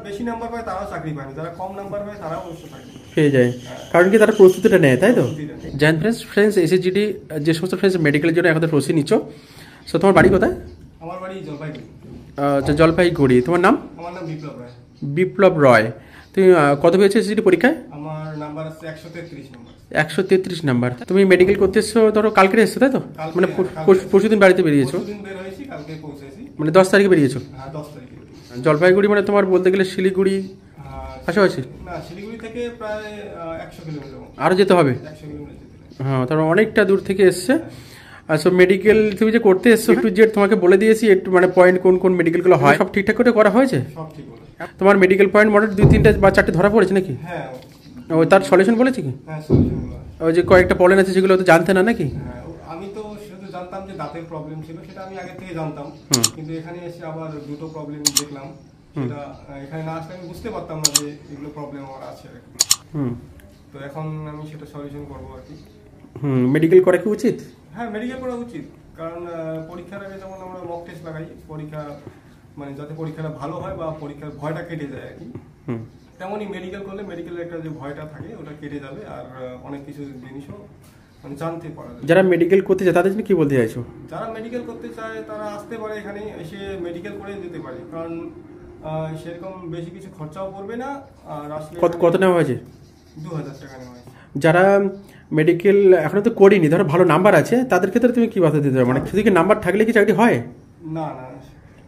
বেশি নাম্বার পায় তারাও চাকরি পায় না, যারা কম নাম্বার পায় তারাও অবশ্য চাকরি পেয়ে যায়, কারণ কি তারা প্রস্তুতিটা নেয়, তাই তো? জান ফ্রেন্ডস এসএসজিডি যে সমস্ত ফ্রেন্ডস মেডিকেলের জন্য এখন প্রস্তুতি নিচ্ছ, সো তোমার বাড়ি কোথায়? আমার বাড়ি জলপাইগুড়ি। আচ্ছা, জলপাইগুড়ি। তোমার নাম? আমার নাম বিপ্লব রায়। বিপ্লব রয়। তুমি কত পেয়েছো এসএসজিডি পরীক্ষায়? আমার নাম্বার আছে 133 নাম্বার। 133 নাম্বার। তুমি মেডিকেল করতে এসছো ধরো কালকে এসছো, তাই তো? মানে পরশুদিন বাড়িতে বেরিয়েছো? পরশুদিন বের হয়েছি, কালকে পৌঁছেছি। মানে 10 তারিখে বেরিয়েছো? হ্যাঁ, 10 তারিখে। জলপাইগুড়ি মানে তোমার বলতে গেলে শিলিগুড়ি পাশাপাশি? না, শিলিগুড়ি থেকে প্রায় 100 কিলোমিটার। আরও যেতে হবে? 100 কিলোমিটার যেতে হবে। হ্যাঁ, তারপর অনেকটা দূর থেকে এসছে। আচ্ছা, মেডিকেল তুমি যে করতে এসছো একটু জেড তোমাকে বলে দিয়েছি একটু, মানে পয়েন্ট কোন কোন মেডিকেলগুলো হয় সব ঠিকঠাক করে করা হয়েছে? সব ঠিক বলে। তোমার মেডিকেল পয়েন্ট মোটে 2-3টা বা 4টে ধরা পড়েছে নাকি? হ্যাঁ। ওই তার সলিউশন বলেছে কি? হ্যাঁ, সলিউশন বলা। ওই যে কয়েকটা প্রবলেম আছে সেগুলো তো জানতে না নাকি? হ্যাঁ, আমি তো শুধু জানতাম যে দাঁতের প্রবলেম ছিল, সেটা আমি আগে থেকে জানতাম, কিন্তু এখানে এসে আবার দুটো প্রবলেম দেখলাম, সেটা এখানে না আসলে আমি বুঝতে পারতাম না যে এগুলো প্রবলেম আমার আছে। তো এখন আমি সেটা সলিউশন করবো আর কি। মেডিকেল করা কি উচিত? হ্যাঁ, মেডিকেল করা উচিত, কারণ পরীক্ষার আগে যেমন আমরা মক টেস্ট লাগাই, পরীক্ষা মানে যাতে পরীক্ষাটা ভালো হয় বা পরীক্ষার ভয়টা কেটে যায় আর কি, তেমনই মেডিকেল করলে মেডিকেলের একটা যে ভয়টা থাকে ওটা কেটে যাবে, আর অনেক কিছু জিনিসও মানে জানতে পারা যাবে। যারা মেডিকেল করতে চায় তাদের জন্য কি বলতে চাইছো? যারা মেডিকেল করতে চায় তারা আসতে পারে, এখানে এসে মেডিকেল করে যেতে পারে, কারণ সেরকম বেশি কিছু খরচাও পড়বে না। আর আসলে কত নেওয়া হয়েছে? 2000 টাকা নেওয়া হয়েছে। যারা মেডিকেল এখনো তো করিনি, ধরো ভালো নাম্বার আছে, তাদের ক্ষেত্রে তুমি কি বাধা দিতে পারো? মানে শুধু কি নাম্বার থাকলে কি চাকরি হয়? না না,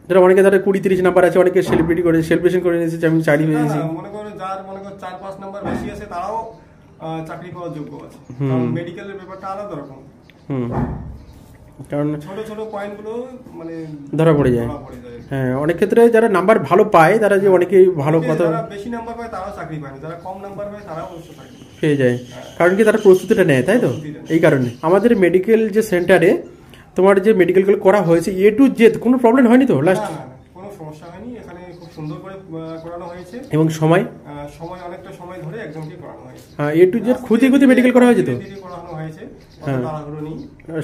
ধরো অনেকে ধরো 20-30 নাম্বার আছে, অনেকে সেলিব্রিটি করে সেলিব্রেশন করে নিয়েছে, আমি চাকরি পেয়েছি। মনে করো যার 4-5 নাম্বার বেশি আছে তারাও চাকরি পাওয়ার যোগ্য আছে, কারণ মেডিকেলের ব্যাপারটা আলাদা রকম। কারণ ছোট ছোট পয়েন্টগুলো মানে ধরা পড়ে যায়। হ্যাঁ, অনেক ক্ষেত্রে যারা নাম্বার ভালো পায় তারা যে অনেকেই ভালো কথা, যারা বেশি নাম্বার পায় তারাও চাকরি পায় না, যারা কম নাম্বার পায় তারাও অবশ্য চাকরি পেয়ে যায়, কারণ কি তারা প্রস্তুতিটা নেয়, তাই তো? এই কারণে আমাদের মেডিকেল যে সেন্টারে তোমার যে মেডিকেলগুলো করা হয়েছে A to Z কোনো প্রবলেম হয়নি তো? লাস্ট কোনো সমস্যা হয়নি, এখানে খুব সুন্দর করে করানো হয়েছে, এবং সময় অনেকটা সময় ধরে একজনকে করানো হয়েছে। হ্যাঁ, A to Z খুঁতে মেডিকেল করা হয়েছে তো? করানো হয়েছে, তাড়াহুড়ো নেই।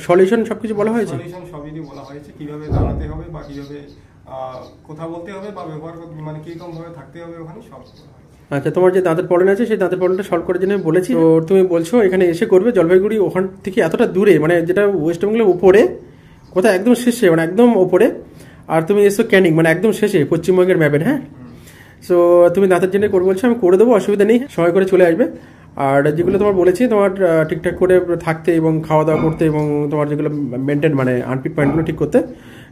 সলিউশন সবকিছু বলা হয়েছে, সলিউশন সবই বলা হয়েছে, কিভাবে দাঁড়াতে হবে বা কিভাবে কথা বলতে হবে বা ব্যবহার করতে, মানে কিরকম ভাবে থাকতে হবে, ওখানে সব। আচ্ছা, তোমার যে দাঁতের প্রবলেম আছে সেই দাঁতের প্রবলেমটা সলভ করার জন্য আমি বলেছি, তো তুমি বলছো এখানে এসে করবে। জলপাইগুড়ি ওখান থেকে এতটা দূরে, মানে যেটা ওয়েস্ট বেঙ্গলের উপরে, কোথায় একদম শেষে, মানে একদম ওপরে, আর তুমি এসো ক্যানিং, মানে একদম শেষে পশ্চিমবঙ্গের ম্যাপের। হ্যাঁ, সো তুমি দাঁতের জন্য করবো বলছো, আমি করে দেবো, অসুবিধা নেই, সময় করে চলে আসবে। আর যেগুলো তোমার বলেছি তোমার ঠিকঠাক করে থাকতে এবং খাওয়া দাওয়া করতে এবং তোমার যেগুলো মেনটেন মানে আনফিট পয়েন্টগুলো ঠিক করতে,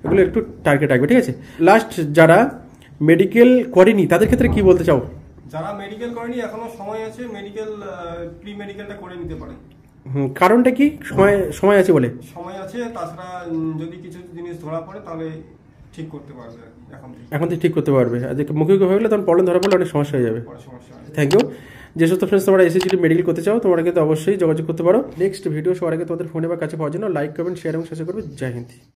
এগুলো একটু টার্গেট রাখবে, ঠিক আছে? লাস্ট যারা মেডিকেল করেনি তাদের ক্ষেত্রে কি বলতে চাও? যারা মেডিকেল করেনি এখনো সময় আছে, মেডিকেল প্রি মেডিকেলটা করে নিতে পারে। কারণটা কি? সময় আছে বলে? সময় আছে, তাছাড়া যদি কিছু জিনিস ধরা পড়ে তাহলে ঠিক করতে পারবে, এখন থেকে ঠিক করতে পারবে। আর মুখে হয়ে গেলে তখন প্রবলেম ধরা পড়লে অনেক সমস্যা হয়ে যাবে। Thank you. যে সমস্ত ফ্রেন্ডস তোমরা এসএসজিডি মেডিকেল করতে চাও তোমরা কিন্তু অবশ্যই যোগাযোগ করতে পারো। নেক্সট ভিডিও সবার আগে তোমাদের ফোনে বা কাছে পাওয়ার জন্য লাইক করবেন, শেয়ার এবং শেয়ার করবে। জয় হিন্দ।